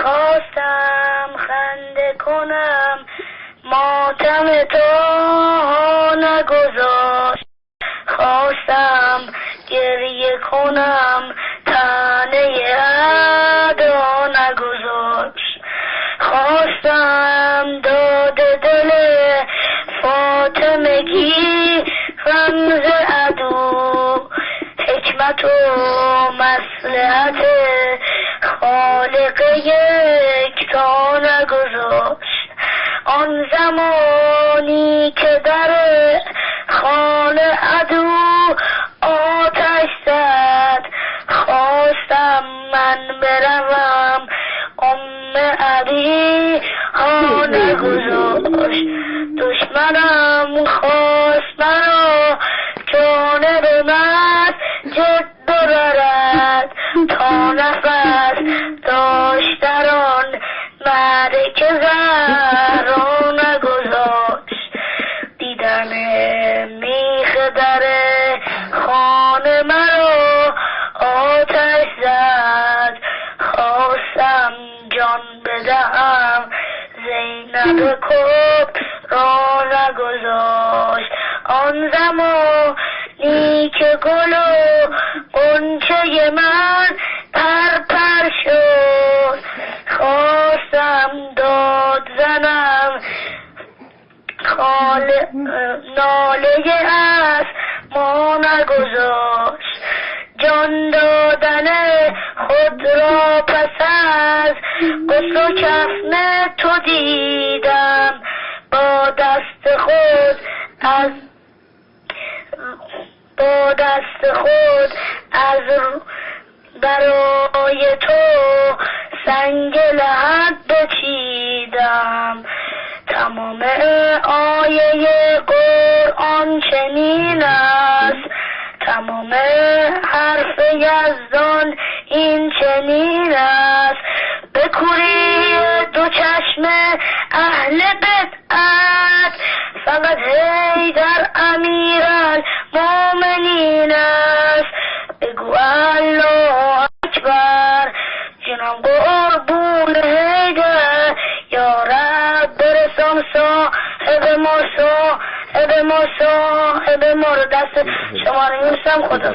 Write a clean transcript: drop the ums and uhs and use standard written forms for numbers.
خواستم خنده کنم ماتم تو نگذاشت، خواستم گریه کنم تنه ادا نگذاشت، خواستم داد دل فاطمگی رمز عدو، حکمت و مصلحت خالق یکتا نگذاشت. آن زمانی که در خانه عدو آتش زد، خواستم من بروم علی ها نگذاشت، دشمنم خواست مرا جانب مسجد ببرد، تا نفس داشت در آن معرکه زهرا نگذاشت. دیدن میخ در خانه مرا آتش زد، خواستم جان بدهم زینب کبرا نگذاشت. آن زمانی که گل و غنچه من پرپر شد، خواستم داد زنم ناله از ما نگذاشت. جان دادن خود را پس از غسل و کفن تو دیدم، با دست خود از برای تو سنگ لحد بچیدم. تمام آیه قرآن چنین است، تمام حرف یزدان این چنین است. به کوری دو چشم اهل بدعت، فقط حیدر امیرالمومنین است. بگو الله اکبر، جنم قربون حیدر، یا رب برسان صاحب ما رو دست شما رو میرسم. خدا